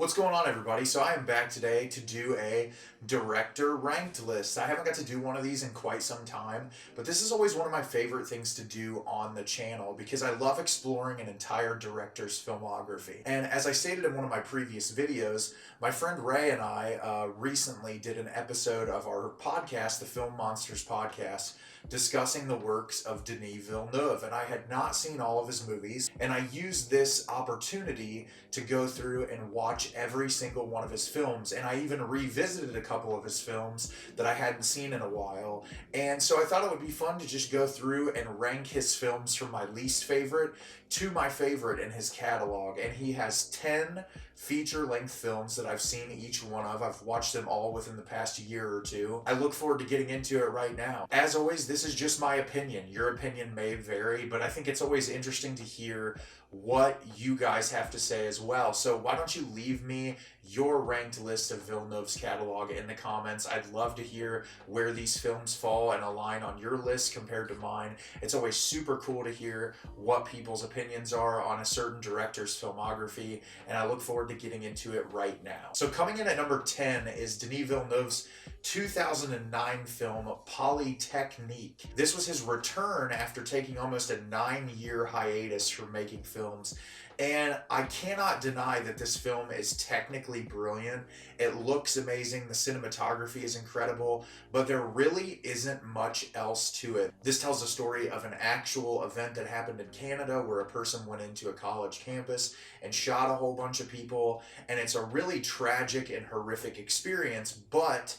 What's going on, everybody? So I am back today to do a director ranked list. I haven't got to do one of these in quite some time, but this is always one of my favorite things to do on the channel because I love exploring an entire director's filmography. And as I stated in one of my previous videos, my friend Ray and I recently did an episode of our podcast, the Film Monsters podcast, discussing the works of Denis Villeneuve, and I had not seen all of his movies, and I used this opportunity to go through and watch every single one of his films, and I even revisited a couple of his films that I hadn't seen in a while, and so I thought it would be fun to just go through and rank his films from my least favorite to my favorite in his catalog, and he has 10 feature-length films that I've seen each one of. I've watched them all within the past year or two. I look forward to getting into it right now. As always, this is just my opinion. Your opinion may vary, but I think it's always interesting to hear what you guys have to say as well. So why don't you leave me your ranked list of Villeneuve's catalog in the comments. I'd love to hear where these films fall and align on your list compared to mine. It's always super cool to hear what people's opinions are on a certain director's filmography, and I look forward to getting into it right now. So coming in at number 10 is Denis Villeneuve's 2009 film Polytechnique. This was his return after taking almost a 9-year hiatus from making films, and I cannot deny that this film is technically brilliant. It looks amazing, the cinematography is incredible, but there really isn't much else to it. This tells the story of an actual event that happened in Canada where a person went into a college campus and shot a whole bunch of people, and it's a really tragic and horrific experience, but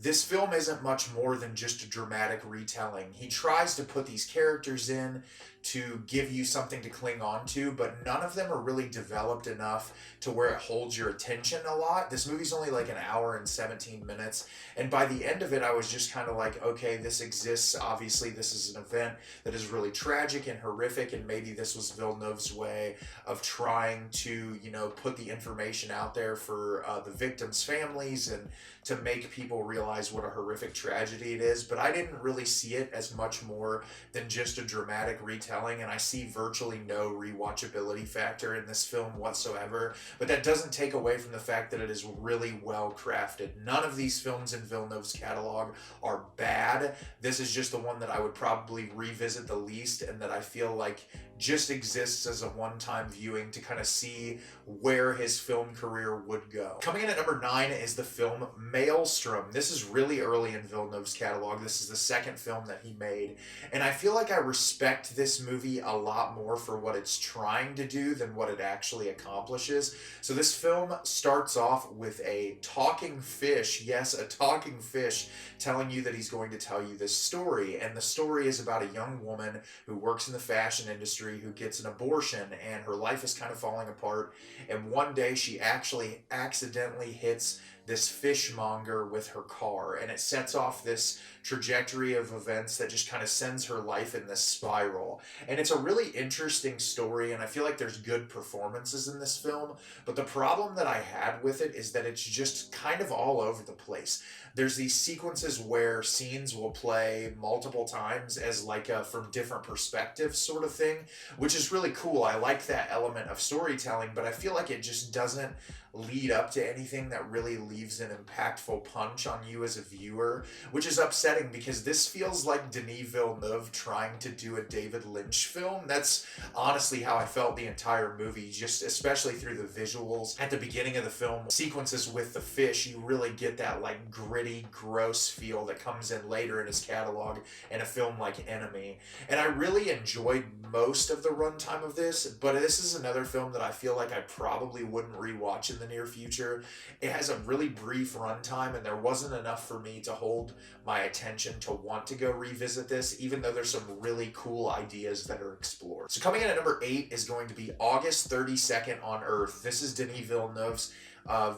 this film isn't much more than just a dramatic retelling. He tries to put these characters in to give you something to cling on to, but none of them are really developed enough to where it holds your attention a lot. This movie's only like an hour and 17 minutes, and by the end of it, I was just kind of like, okay, this exists. Obviously, this is an event that is really tragic and horrific, and maybe this was Villeneuve's way of trying to, put the information out there for the victims' families and to make people realize what a horrific tragedy it is. But I didn't really see it as much more than just a dramatic retelling, and I see virtually no rewatchability factor in this film whatsoever. But that doesn't take away from the fact that it is really well crafted. None of these films in Villeneuve's catalog are bad. This is just the one that I would probably revisit the least, and that I feel like just exists as a one-time viewing to kind of see where his film career would go. Coming in at number 9 is the film Maelstrom. This is really early in Villeneuve's catalog. This is the second film that he made, and I feel like I respect this movie a lot more for what it's trying to do than what it actually accomplishes. So this film starts off with a talking fish, yes, a talking fish, telling you that he's going to tell you this story, and the story is about a young woman who works in the fashion industry who gets an abortion, and her life is kind of falling apart, and one day she actually accidentally hits this fishmonger with her car, and it sets off this trajectory of events that just kind of sends her life in this spiral. And it's a really interesting story, and I feel like there's good performances in this film, but the problem that I had with it is that it's just kind of all over the place. There's these sequences where scenes will play multiple times as like a from different perspectives sort of thing, which is really cool. I like that element of storytelling, but I feel like it just doesn't lead up to anything that really leaves an impactful punch on you as a viewer, which is upsetting because this feels like Denis Villeneuve trying to do a David Lynch film. That's honestly how I felt the entire movie, just especially through the visuals. At the beginning of the film, sequences with the fish, you really get that like gritty, gross feel that comes in later in his catalog in a film like Enemy. And I really enjoyed most of the runtime of this, but this is another film that I feel like I probably wouldn't rewatch in the near future. It has a really brief runtime, and there wasn't enough for me to hold my attention to want to go revisit this, even though there's some really cool ideas that are explored. So coming in at number 8 is going to be August 32nd on Earth. This is Denis Villeneuve's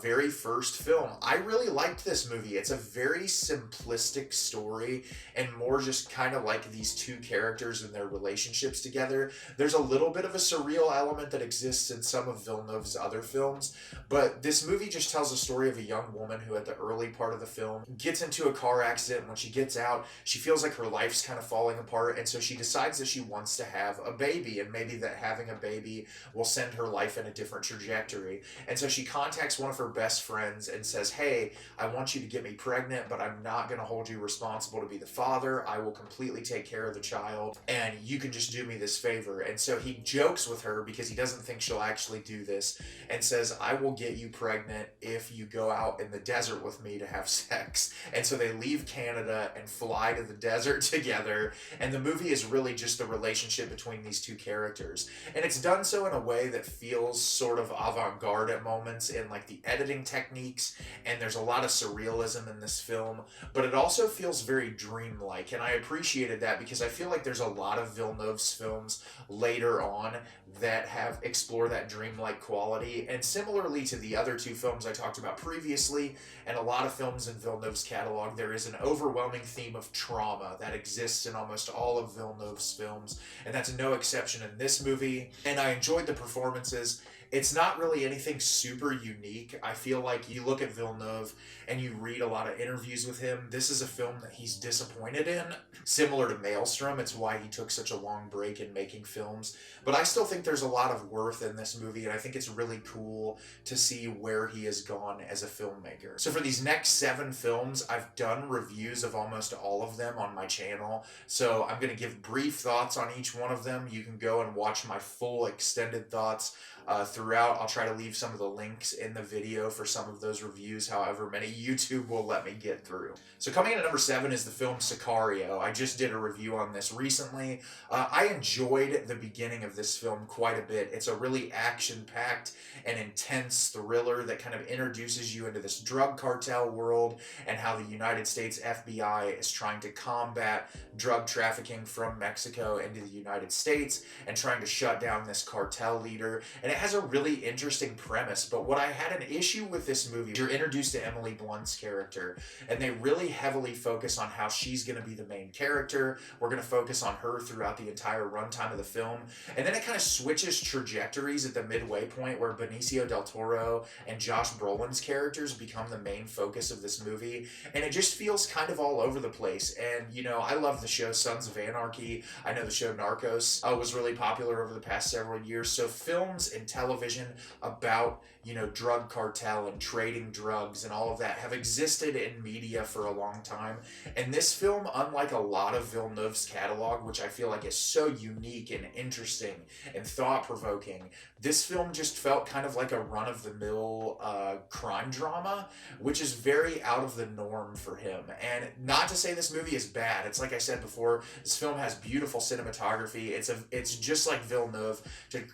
very first film. I really liked this movie. It's a very simplistic story and more just kind of like these two characters and their relationships together. There's a little bit of a surreal element that exists in some of Villeneuve's other films, but this movie just tells a story of a young woman who at the early part of the film gets into a car accident. When she gets out, she feels like her life's kind of falling apart, and so she decides that she wants to have a baby, and maybe that having a baby will send her life in a different trajectory. And so she contacts contacts one of her best friends and says, hey, I want you to get me pregnant, but I'm not going to hold you responsible to be the father. I will completely take care of the child, and you can just do me this favor. And so he jokes with her because he doesn't think she'll actually do this, and says, I will get you pregnant if you go out in the desert with me to have sex. And so they leave Canada and fly to the desert together, and the movie is really just the relationship between these two characters. And it's done so in a way that feels sort of avant-garde at moments in like the editing techniques, and there's a lot of surrealism in this film, but it also feels very dreamlike, and I appreciated that because I feel like there's a lot of Villeneuve's films later on that have explored that dreamlike quality. And similarly to the other two films I talked about previously, and a lot of films in Villeneuve's catalog, there is an overwhelming theme of trauma that exists in almost all of Villeneuve's films, and that's no exception in this movie. And I enjoyed the performances. It's not really anything super unique. I feel like you look at Villeneuve and you read a lot of interviews with him. This is a film that he's disappointed in, similar to Maelstrom. It's why he took such a long break in making films. But I still think there's a lot of worth in this movie, and I think it's really cool to see where he has gone as a filmmaker. So for these next 7 films, I've done reviews of almost all of them on my channel. So I'm going to give brief thoughts on each one of them. You can go and watch my full extended thoughts throughout. I'll try to leave some of the links in the video for some of those reviews, however many YouTube will let me get through. So coming in at number 7 is the film Sicario. I just did a review on this recently. I enjoyed the beginning of this film quite a bit. It's a really action-packed and intense thriller that kind of introduces you into this drug cartel world and how the United States FBI is trying to combat drug trafficking from Mexico into the United States and trying to shut down this cartel leader. And it has a really interesting premise, but what I had an issue with this movie, you're introduced to Emily Blunt's character, and they really heavily focus on how she's going to be the main character. We're going to focus on her throughout the entire runtime of the film, and then it kind of switches trajectories at the midway point where Benicio del Toro and Josh Brolin's characters become the main focus of this movie, and it just feels kind of all over the place. And, you know, I love the show Sons of Anarchy. I know the show Narcos was really popular over the past several years, so films and television about, you know, drug cartel and trading drugs and all of that have existed in media for a long time. And this film, unlike a lot of Villeneuve's catalog, which I feel like is so unique and interesting and thought-provoking, this film just felt kind of like a run-of-the-mill crime drama, which is very out of the norm for him. And not to say this movie is bad. It's like I said before, this film has beautiful cinematography. It's just like Villeneuve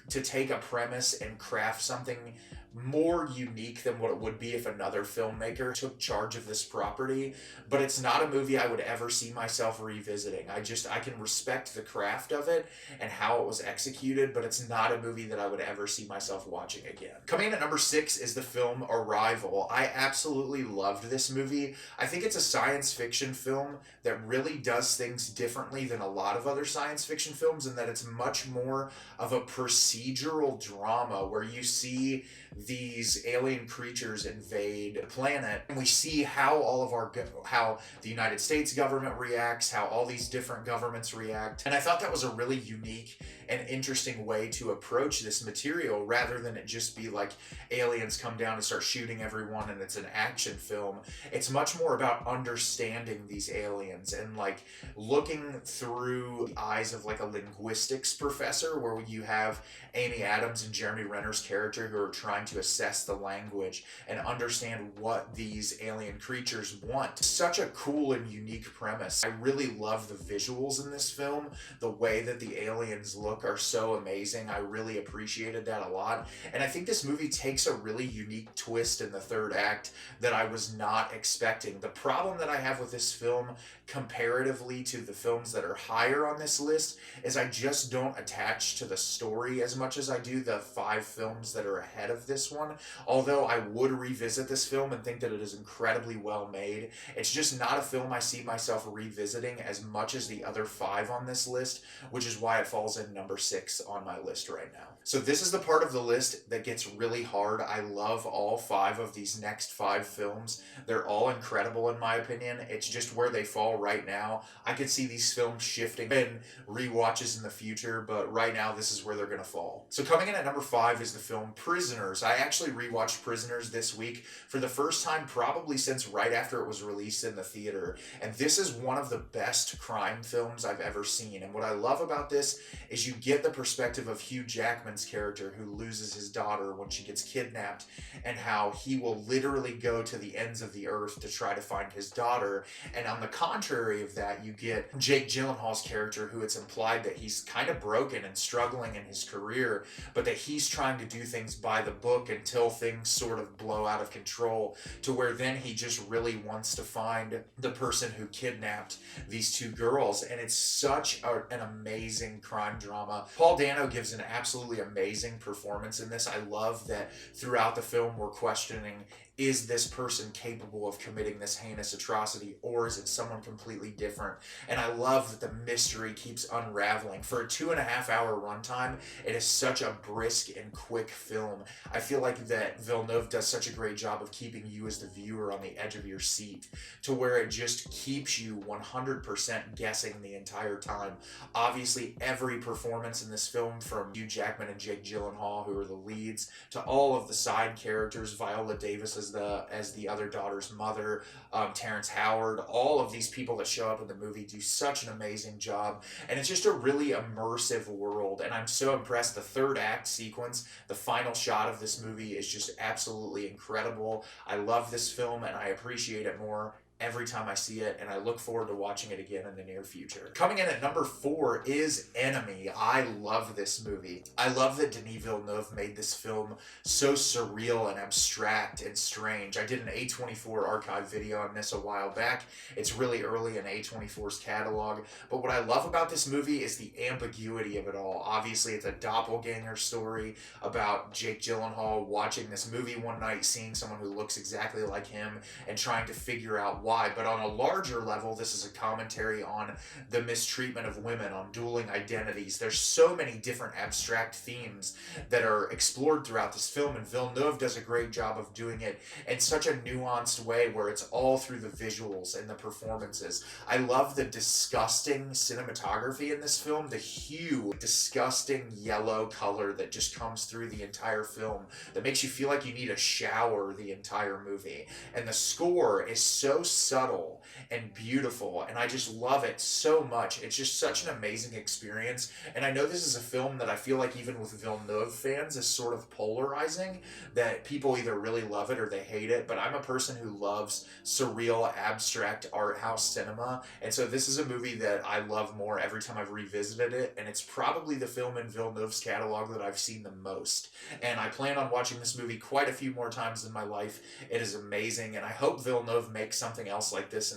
to take a premise and craft something more unique than what it would be if another filmmaker took charge of this property. But it's not a movie I would ever see myself revisiting. I can respect the craft of it and how it was executed, but it's not a movie that I would ever see myself watching again. Coming in at number 6 is the film Arrival. I absolutely loved this movie. I think it's a science fiction film that really does things differently than a lot of other science fiction films, in that it's much more of a procedural drama where you see these alien creatures invade the planet, and we see how how the United States government reacts, how all these different governments react. And I thought that was a really unique and interesting way to approach this material, rather than it just be like aliens come down and start shooting everyone and it's an action film. It's much more about understanding these aliens and like looking through the eyes of like a linguistics professor, where you have Amy Adams and Jeremy Renner's character who are trying to assess the language and understand what these alien creatures want. Such a cool and unique premise. I really love the visuals in this film. The way that the aliens look are so amazing. I really appreciated that a lot. And I think this movie takes a really unique twist in the third act that I was not expecting. The problem that I have with this film comparatively to the films that are higher on this list is I just don't attach to the story as much as I do the 5 films that are ahead of this one. Although I would revisit this film and think that it is incredibly well made, it's just not a film I see myself revisiting as much as the other 5 on this list, which is why it falls in number 6 on my list right now. So this is the part of the list that gets really hard. I love all 5 of these next 5 films. They're all incredible in my opinion. It's just where they fall right now. I could see these films shifting in rewatches in the future, but right now this is where they're going to fall. So coming in at number 5 is the film Prisoners. I actually rewatched Prisoners this week for the first time probably since right after it was released in the theater. And this is one of the best crime films I've ever seen. And what I love about this is you get the perspective of Hugh Jackman's character who loses his daughter when she gets kidnapped, and how he will literally go to the ends of the earth to try to find his daughter. And on the contrary of that, you get Jake Gyllenhaal's character, who it's implied that he's kind of broken and struggling in his career, but that he's trying to do things by the book until things sort of blow out of control, to where then he just really wants to find the person who kidnapped these two girls. And it's such an amazing crime drama. Paul Dano gives an absolutely amazing performance in this. I love that throughout the film we're questioning, is this person capable of committing this heinous atrocity, or is it someone completely different? And I love that the mystery keeps unraveling. For a 2.5-hour runtime, it is such a brisk and quick film. I feel like that Villeneuve does such a great job of keeping you as the viewer on the edge of your seat, to where it just keeps you 100% guessing the entire time. Obviously, every performance in this film, from Hugh Jackman and Jake Gyllenhaal, who are the leads, to all of the side characters, Viola Davis as the other daughter's mother, Terrence Howard, all of these people that show up in the movie do such an amazing job. And it's just a really immersive world, and I'm so impressed. The third act sequence, the final shot of this movie, is just absolutely incredible. I love this film, and I appreciate it more every time I see it, and I look forward to watching it again in the near future. Coming in at number 4 is Enemy. I love this movie. I love that Denis Villeneuve made this film so surreal and abstract and strange. I did an A24 archive video on this a while back. It's really early in A24's catalog, but what I love about this movie is the ambiguity of it all. Obviously, it's a doppelganger story about Jake Gyllenhaal watching this movie one night, seeing someone who looks exactly like him, and trying to figure out why. But on a larger level, this is a commentary on the mistreatment of women, on dueling identities. There's so many different abstract themes that are explored throughout this film, and Villeneuve does a great job of doing it in such a nuanced way, where it's all through the visuals and the performances. I love the disgusting cinematography in this film, the hue, disgusting yellow color that just comes through the entire film, that makes you feel like you need a shower the entire movie. And the score is so subtle and beautiful, and I just love it so much. It's just such an amazing experience, and I know this is a film that I feel like even with Villeneuve fans is sort of polarizing, that people either really love it or they hate it, but I'm a person who loves surreal, abstract art house cinema, and so this is a movie that I love more every time I've revisited it, and it's probably the film in Villeneuve's catalog that I've seen the most, and I plan on watching this movie quite a few more times in my life. It is amazing, and I hope Villeneuve makes something else like this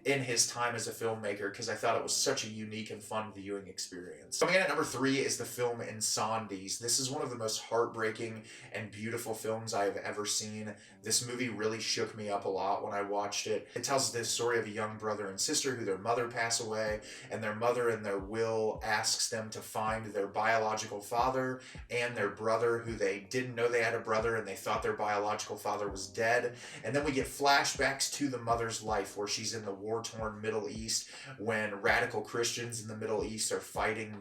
in his time as a filmmaker, because I thought it was such a unique and fun viewing experience. Coming in at number 3 is the film Incendies. This is one of the most heartbreaking and beautiful films I have ever seen. This movie really shook me up a lot when I watched it. It tells the story of a young brother and sister who their mother passed away, and their mother in their will asks them to find their biological father and their brother, who they didn't know they had a brother, and they thought their biological father was dead. And then we get flashbacks to the mother's life, where she's in the war-torn Middle East when radical Christians in the Middle East are fighting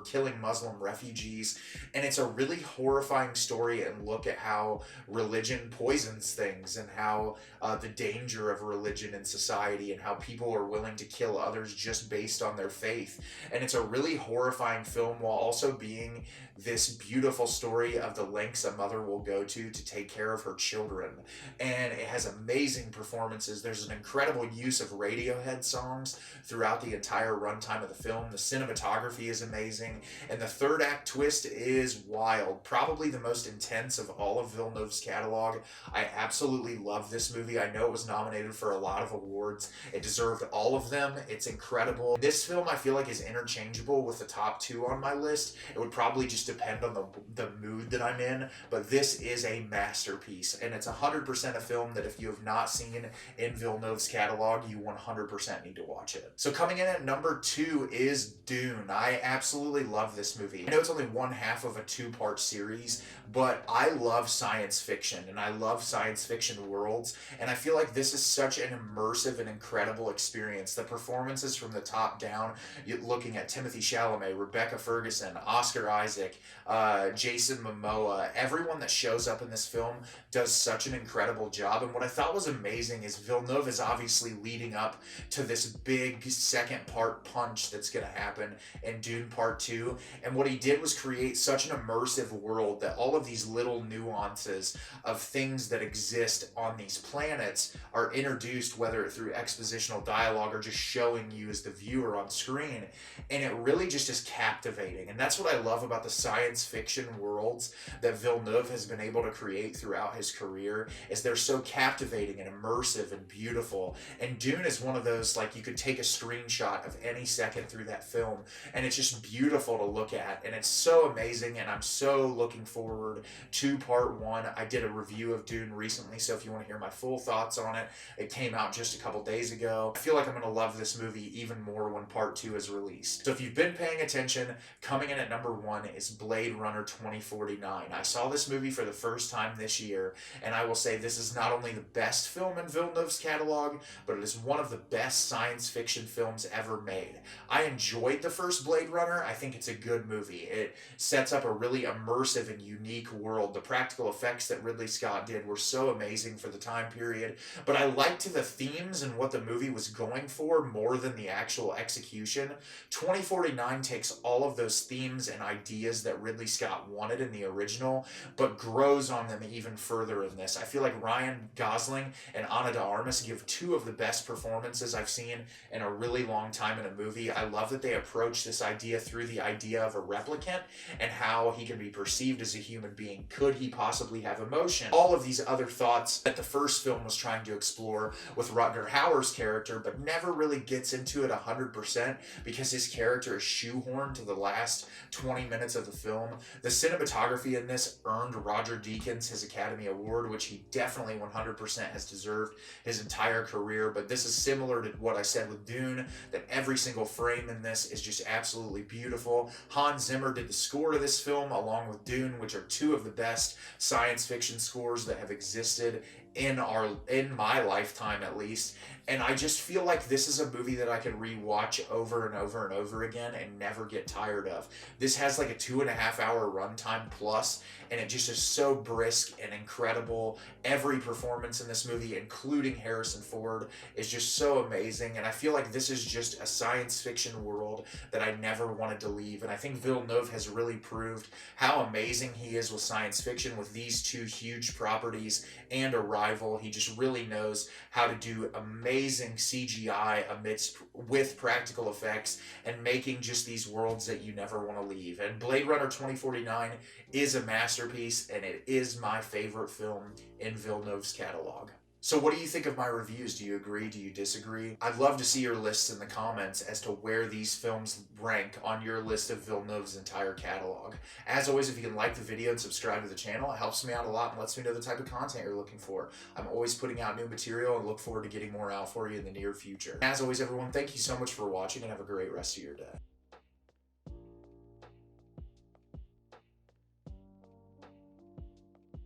killing Muslim refugees. And it's a really horrifying story and look at how religion poisons things, and how the danger of religion in society, and how people are willing to kill others just based on their faith. And it's a really horrifying film, while also being this beautiful story of the lengths a mother will go to take care of her children. And it has amazing performances. There's an incredible use of Radiohead songs throughout the entire runtime of the film. The cinematography is amazing, and the third act twist is wild. Probably the most intense of all of Villeneuve's catalog. I absolutely love this movie. I know it was nominated for a lot of awards. It deserved all of them. It's incredible. This film I feel like is interchangeable with the top 2 on my list. It would probably just depend on the mood that I'm in, but this is a masterpiece, and it's 100% a film that if you have not seen in in Villeneuve's catalog, you 100% need to watch it. So coming in at number 2 is Dune. I absolutely love this movie. I know it's only one half of a 2-part series, but I love science fiction, and I love science fiction worlds, and I feel like this is such an immersive and incredible experience. The performances from the top down, looking at Timothée Chalamet, Rebecca Ferguson, Oscar Isaac, Jason Momoa, everyone that shows up in this film does such an incredible job. And what I thought was amazing is Villeneuve is obviously leading up to this big second part punch that's going to happen in Dune Part 2. And what he did was create such an immersive world that all of these little nuances of things that exist on these planets are introduced, whether through expositional dialogue or just showing you as the viewer on screen. And it really just is captivating. And that's what I love about the science fiction worlds that Villeneuve has been able to create throughout his career, is they're so captivating and immersive and beautiful. And Dune is one of those, like, you could take a screenshot of any second through that film and it's just beautiful to look at, and it's so amazing, and I'm so looking forward to Part 1. I did a review of Dune recently, so if you want to hear my full thoughts on it, it came out just a couple days ago. I feel like I'm going to love this movie even more when Part 2 is released. So if you've been paying attention, coming in at number 1 is Blade Runner 2049. I saw this movie for the first time this year, and I will say this is not only the best film in Villeneuve's catalog, but it is one of the best science fiction films ever made. I enjoyed the first Blade Runner. I think it's a good movie. It sets up a really immersive and unique world. The practical effects that Ridley Scott did were so amazing for the time period, but I liked the themes and what the movie was going for more than the actual execution. 2049 takes all of those themes and ideas that Ridley Scott wanted in the original, but grows on them even further in this. I feel like Ryan Gosling and Ana de Armas give two of the best performances I've seen in a really long time in a movie. I love that they approach this idea through the idea of a replicant and how he can be perceived as a human being. Could he possibly have emotion? All of these other thoughts that the first film was trying to explore with Rutger Hauer's character, but never really gets into it 100% because his character is shoehorned to the last 20 minutes of the film. The cinematography in this earned Roger Deakins his Academy Award, which he definitely 100% has deserved his entire career. But this is similar to what I said with Dune, that every single frame in this is just absolutely beautiful. Hans Zimmer did the score to this film along with Dune, which are two of the best science fiction scores that have existed in my lifetime, at least. And I just feel like this is a movie that I can rewatch over and over and over again and never get tired of. This has like a 2.5 hour runtime plus, and it just is so brisk and incredible. Every performance in this movie, including Harrison Ford, is just so amazing. And I feel like this is just a science fiction world that I never wanted to leave. And I think Villeneuve has really proved how amazing he is with science fiction with these two huge properties and Arrival. He just really knows how to do amazing CGI with practical effects and making just these worlds that you never want to leave. And Blade Runner 2049 is a masterpiece, and it is my favorite film in Villeneuve's catalog. So what do you think of my reviews? Do you agree? Do you disagree? I'd love to see your lists in the comments as to where these films rank on your list of Villeneuve's entire catalog. As always, if you can like the video and subscribe to the channel, it helps me out a lot and lets me know the type of content you're looking for. I'm always putting out new material and look forward to getting more out for you in the near future. As always, everyone, thank you so much for watching and have a great rest of your day.